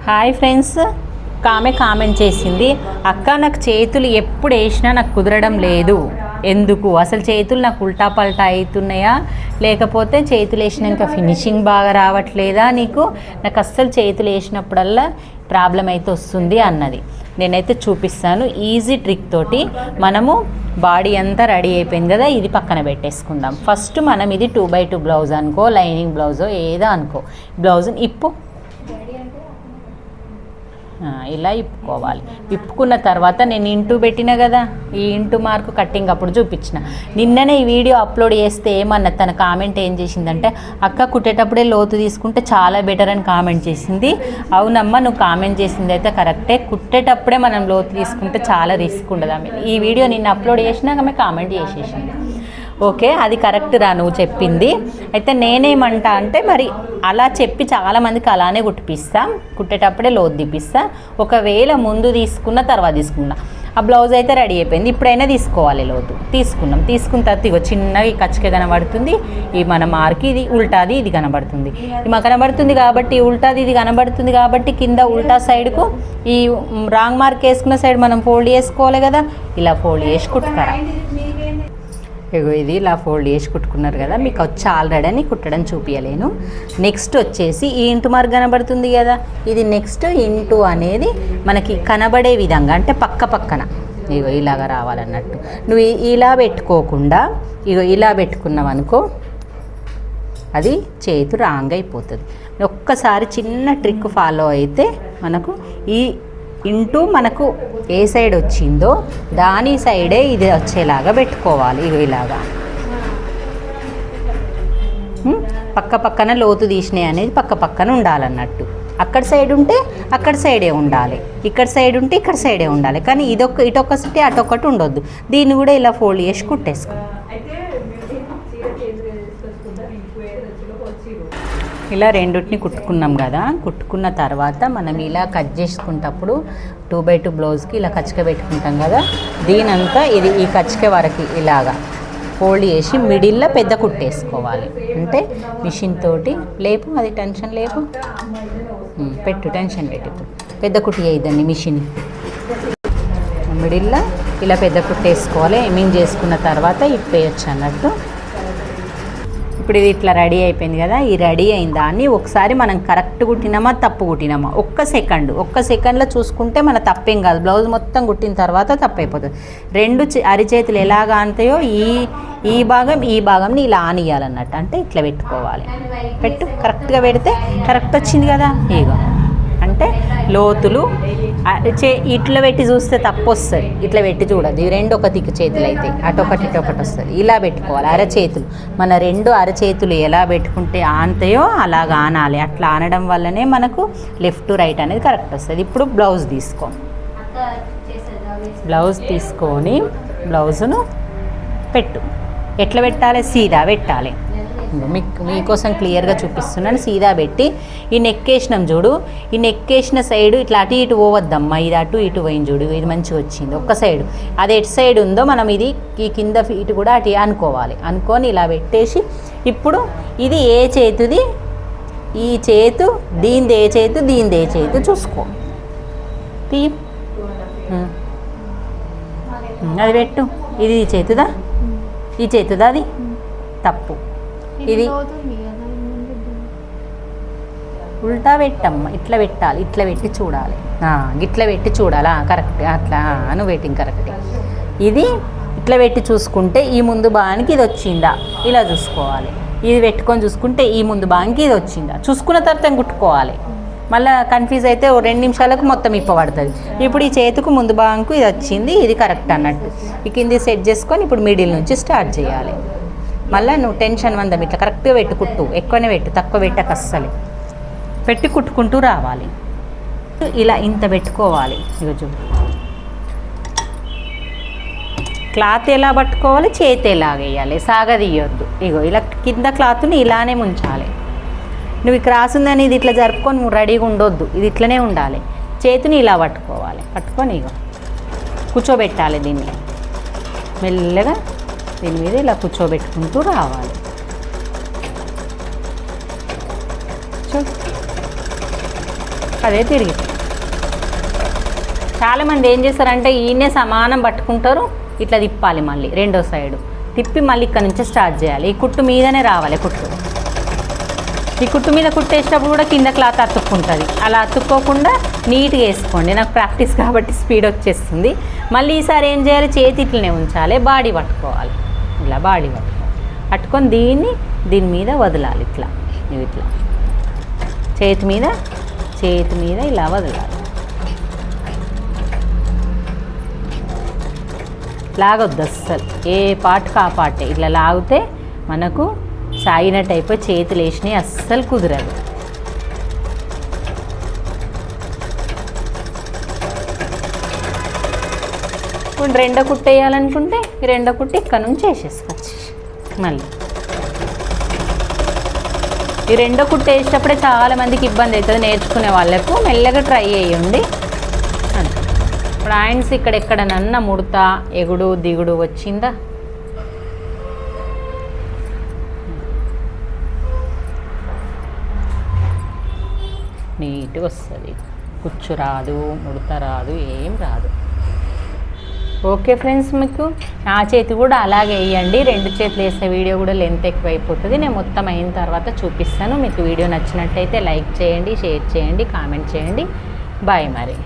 Hi friends, ఆమె comment చేసింది, అక్క నాకు చేతులు ఎప్పుడు వేసినా నాకు కుదరడం లేదు, ఎందుకు అసలు చేతులు నాకు ఉల్టా పల్టా అవుతున్నాయా, లేకపోతే చేతులు వేసినాక ఫినిషింగ్ బాగా రావట్లేదా నీకు, నాకు అస్సలు చేతులు వేసినప్పుడల్లా ప్రాబ్లం అయితే వస్తుంది అన్నది. నేనైతే చూపిస్తాను ఈజీ ట్రిక్ తోటి. మనము బాడీ అంతా రెడీ అయిపోయింది కదా, ఇది పక్కన పెట్టేసుకుందాం. ఫస్ట్ మనం ఇది 2x2 బ్లౌజ్ అనుకో, లైనింగ్ బ్లౌజో ఏదో అనుకో, బ్లౌజ్ని ఇలా ఇప్పుకోవాలి. ఇప్పుకున్న తర్వాత నేను ఇంటూ పెట్టిన కదా, ఈ ఇంటూ మార్కు కట్టింగ్ అప్పుడు చూపించిన. నిన్ననే ఈ వీడియో అప్లోడ్ చేస్తే ఏమన్నా తన కామెంట్ ఏం చేసిందంటే, అక్క కుట్టేటప్పుడే లోతు తీసుకుంటే చాలా బెటర్ అని కామెంట్ చేసింది. అవునమ్మా, నువ్వు కామెంట్ చేసింది అయితే కరెక్టే, కుట్టేటప్పుడే మనం లోతు తీసుకుంటే చాలా రిస్క్ ఉండదు. ఆమె ఈ వీడియో నిన్న అప్లోడ్ చేసినాక ఆమె కామెంట్ చేసేసింది. ఓకే, అది కరెక్ట్ రా నువ్వు చెప్పింది. అయితే నేనేమంటా అంటే, మరి అలా చెప్పి చాలామందికి అలానే కుట్టేటప్పుడే లోతు తీపిస్తా. ఒకవేళ ముందు తీసుకున్న తర్వాత తీసుకున్నా, ఆ బ్లౌజ్ అయితే రెడీ అయిపోయింది, ఇప్పుడైనా తీసుకోవాలి లోతు. తీసుకున్న తర్వాత ఇగో చిన్నగా ఈ కచ్చిక కనబడుతుంది, ఈ మన మార్కి ఇది ఉల్టాది ఇది కనబడుతుంది, ఇది మాకు కనబడుతుంది కాబట్టి ఉల్టాది ఇది కనబడుతుంది కాబట్టి కింద ఉల్టా సైడ్కు ఈ రాంగ్ మార్క్ వేసుకున్న సైడ్ మనం ఫోల్డ్ చేసుకోవాలి కదా, ఇలా ఫోల్డ్ చేసి కుట్టుతారా. ఇగో ఇది ఇలా ఫోల్డ్ చేసి కుట్టుకున్నారు కదా, మీకు వచ్చి ఆల్రెడీ అని కుట్టడం చూపించలేను. నెక్స్ట్ వచ్చేసి ఈ ఇంటూ మార్క్ కనబడుతుంది కదా, ఇది నెక్స్ట్ ఇంటూ అనేది మనకి కనబడే విధంగా, అంటే పక్కన ఇగో ఇలాగా రావాలన్నట్టు. నువ్వు ఇలా పెట్టుకోకుండా ఇగో ఇలా పెట్టుకున్నావు అనుకో, అది చేతు రాంగ్ అయిపోతుంది. ఒక్కసారి చిన్న ట్రిక్ ఫాలో అయితే మనకు ఈ ఇంటూ మనకు ఏ సైడ్ వచ్చిందో దాని సైడే ఇది వచ్చేలాగా పెట్టుకోవాలి. ఇగో ఇలాగా పక్కన లోతు తీసినాయి అనేది పక్కన ఉండాలన్నట్టు. అక్కడ సైడ్ ఉంటే అక్కడ సైడే ఉండాలి, ఇక్కడ సైడ్ ఉంటే ఇక్కడ సైడే ఉండాలి. కానీ ఇటొకటి అటొకటి ఉండొద్దు. దీన్ని కూడా ఇలా ఫోల్డ్ చేసి కుట్టేసుకో. ఇలా రెండుటిని కుట్టుకున్నాం కదా, కుట్టుకున్న తర్వాత మనం ఇలా కట్ చేసుకుంటప్పుడు 2x2 బ్లౌజ్కి ఇలా కచ్చిక పెట్టుకుంటాం కదా, దీనంతా ఇది ఈ కచ్చిక వరకు ఇలాగా ఫోల్డ్ చేసి మిడిల్లో పెద్ద కుట్టేసుకోవాలి. అంటే మిషన్ తోటి లేపు, అది టెన్షన్ లేపు, పెట్టు టెన్షన్ పెట్టు, పెద్ద కుట్టి అయ్యిద్దండి మిషన్. మిడిల్లో ఇలా పెద్ద కుట్టేసుకోవాలి. ఎమింగ్ చేసుకున్న తర్వాత ఇప్పేయచ్చు అన్నట్టు. ఇప్పుడు ఇది ఇట్లా రెడీ అయిపోయింది కదా, ఈ రెడీ అయిన దాన్ని ఒకసారి మనం కరెక్ట్ కుట్టినామా తప్పు కుట్టినామా ఒక్క సెకండ్లో చూసుకుంటే మన తప్పేం కాదు. బ్లౌజ్ మొత్తం కుట్టిన తర్వాత తప్పు అయిపోతుంది. రెండు అరిచేతులు ఎలాగా అంతాయో ఈ భాగంని ఇలా ఆనియాలన్నట్టు, అంటే ఇట్లా పెట్టుకోవాలి. కరెక్ట్గా పెడితే కరెక్ట్ వచ్చింది కదా. ఇగో అంటే లోతులు ఇట్లా పెట్టి చూస్తే తప్పు వస్తుంది, ఇట్లా పెట్టి చూడదు. ఈ రెండు ఒక దిక్కు చేతులు అయితే అటొకటి ఇటొకటి వస్తుంది. ఇలా పెట్టుకోవాలి. అరచేతులు మన రెండు అరచేతులు ఎలా పెట్టుకుంటే ఆనతాయో అలాగా ఆనాలి. అట్లా ఆనడం వల్లనే మనకు లెఫ్ట్ రైట్ అనేది కరెక్ట్ వస్తుంది. ఇప్పుడు బ్లౌజ్ తీసుకొని బ్లౌజును పెట్టు. ఎట్లా పెట్టాలి? సీదా పెట్టాలి. మీకోసం క్లియర్గా చూపిస్తున్నాను. సీదా పెట్టి ఈ నెక్ వేసినాం చూడు, ఈ నెక్ వేసిన సైడు ఇట్లా అటు ఇటు పోవద్దమ్మా, ఇది అటు ఇటు పోయింది చూడు, ఇది మంచిగా వచ్చింది ఒక్క సైడు. అది ఎటు సైడ్ ఉందో మనం ఇది ఈ కింద ఫీట్ కూడా అటు అనుకోవాలి. అనుకొని ఇలా పెట్టేసి ఇప్పుడు ఇది ఏ చేతుది, ఈ చేతు దీనిది ఏ చేతు చూసుకో. అది పెట్టు. ఇది ఈ చేతుదా అది తప్పు. ఇది ఉల్టా పెట్టమ్మా, ఇట్లా పెట్టాలి. ఇట్లా పెట్టి చూడాలి, ఇట్లా పెట్టి చూడాలా. కరెక్ట్, అట్లా నువ్వు వెయిటింగ్ కరెక్ట్. ఇది ఇట్లా పెట్టి చూసుకుంటే ఈ ముందు భాగానికి ఇది వచ్చిందా ఇలా చూసుకోవాలి. ఇది పెట్టుకొని చూసుకుంటే ఈ ముందు భాగానికి ఇది వచ్చిందా చూసుకున్న తర్వాత కుట్టుకోవాలి. మళ్ళీ కన్ఫ్యూజ్ అయితే 2 నిమిషాలకు మొత్తం ఇప్పబడుతుంది. ఇప్పుడు ఈ చేతికి ముందు భాగంకు ఇది వచ్చింది, ఇది కరెక్ట్ అన్నట్టు. ఈ కింది సెట్ చేసుకొని ఇప్పుడు మిడిల్ నుంచి స్టార్ట్ చేయాలి. మళ్ళీ నువ్వు టెన్షన్ వందం ఇట్లా కరెక్ట్గా పెట్టుకుంటూ, ఎక్కువనే పెట్టు, తక్కువ పెట్టక అస్సలు పెట్టి కుట్టుకుంటూ రావాలి. ఇలా ఇంత పెట్టుకోవాలి. ఈరోజు క్లాత్ ఎలా పట్టుకోవాలి, చేతి ఎలా వేయాలి, సాగదీయొద్దు. ఇగో ఇలా కింద క్లాత్ని ఇలానే ముంచాలి. నువ్వు క్రాస్ ఉందని ఇది ఇట్లా జరుపుకొని నువ్వు రెడీగా ఉండొద్దు, ఇది ఇట్లనే ఉండాలి. చేతిని ఇలా పట్టుకొని ఇగో కూర్చోబెట్టాలి. దీన్ని మెల్లగా దీని మీద ఇలా కూర్చోబెట్టుకుంటూ రావాలి. అదే తిరిగి. చాలామంది ఏం చేస్తారంటే ఈయనే సమానం పట్టుకుంటారు, ఇట్లా తిప్పాలి, మళ్ళీ రెండో సైడు తిప్పి మళ్ళీ ఇక్కడ నుంచే స్టార్ట్ చేయాలి. ఈ కుట్టు మీదనే రావాలి కుట్టు. ఈ కుట్టు మీద కుట్టేసేటప్పుడు కూడా కింద క్లాత్ అతుక్కుంటుంది, అలా అతుక్కోకుండా నీట్గా వేసుకోండి. నాకు ప్రాక్టీస్ కాబట్టి స్పీడ్ వచ్చేస్తుంది. మళ్ళీ ఈసారి ఏం చేయాలి, చేతి ఇట్లనే ఉంచాలి, బాడీ పట్టుకోవాలి, ఇలా బాడీ పట్టుకొని దీని మీద వదలాలి, ఇట్లా ఇట్లా చేతి మీద ఇలా వదలాలి. లాగొద్దు అస్సలు, ఏ పార్ట్కి ఆ పార్టే. ఇట్లా లాగితే మనకు సాగినట్టు అయిపోయి చేతులు వేసినవి అస్సలు కుదరదు. ఇప్పుడు రెండో కుట్టు వేయాలనుకుంటే ఈ రెండో కుట్టు ఇక్కడ నుంచి వేసేసుకోవచ్చు. మళ్ళీ ఈ రెండో కుట్టు వేసేటప్పుడే చాలామందికి ఇబ్బంది అవుతుంది, నేర్చుకునే వాళ్ళకు. మెల్లగా ట్రై చేయండి. ఇప్పుడు హ్యాండ్స్ ఇక్కడెక్కడనన్నా ముడత, ఎగుడు దిగుడు వచ్చిందా, నీట్గా వస్తుంది. కుచ్చు రాదు, ముడత రాదు, ఏం రాదు. ఓకే ఫ్రెండ్స్, మీకు ఆ చేతి కూడా అలాగే వేయండి. రెండు చేతులు వేసే వీడియో కూడా లెంత్ ఎక్కువ అయిపోతుంది. నేను మొత్తం అయిన తర్వాత చూపిస్తాను. మీకు వీడియో నచ్చినట్టయితే లైక్ చేయండి, షేర్ చేయండి, కామెంట్ చేయండి. బాయ్ మరి.